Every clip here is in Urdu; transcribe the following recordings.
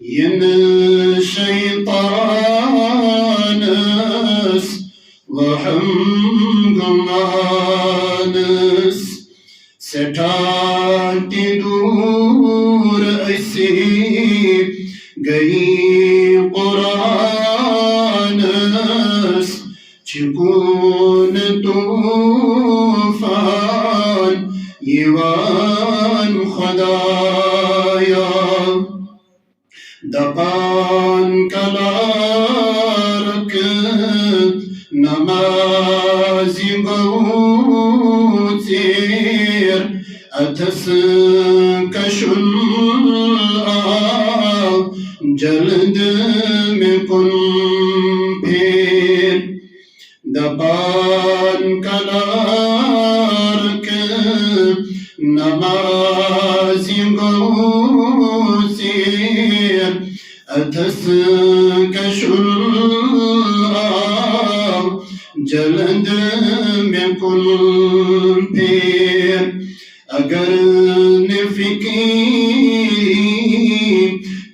ين شيطانس وهم گمانس سٹھاتی دور ایسی گئی قرآنس چکون طوفان یوان خدایا دپان کلارک نمازی بوتیر اتس کشن جلد میں کن پھر دپان کلارک نمازی بوتیر اتس کشن جلد میں کن پھر اگر نفکی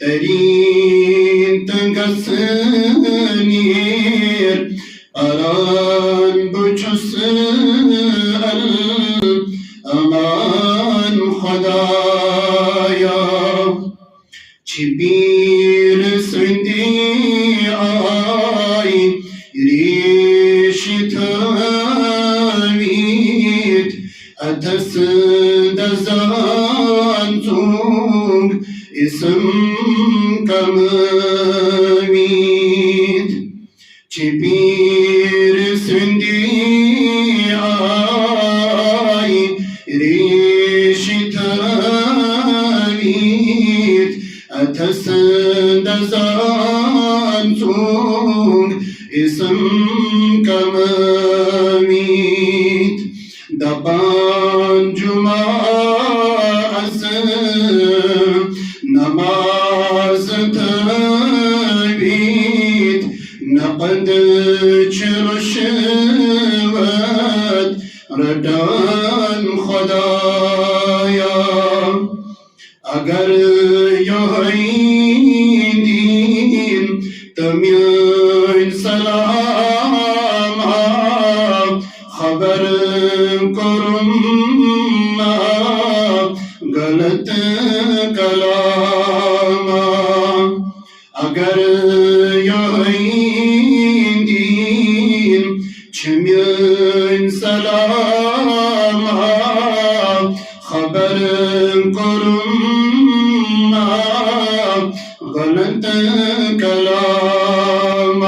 ترین تنگسنیر اران بچس الامان خدایا چبیر سندی آئی ریش تھامید اتس دزان تونگ اسم کمامید چبیر سندی آئی ریش تھامید اتس دزان تونگ اسم کمامید دبان جمعہ نماز تبید نقد چرشوت ردان خدایا اگر یهیدین تمیان سلام خبر کرم غلط کلام اگر یهیدین چمیان سلام خبر کرم غلط کلام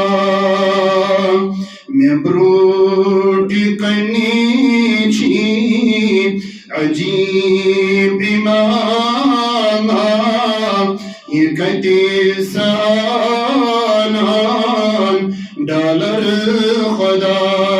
میں بروٹی کنی چھی عجیب امام یہ کتی سانان ڈالر خدا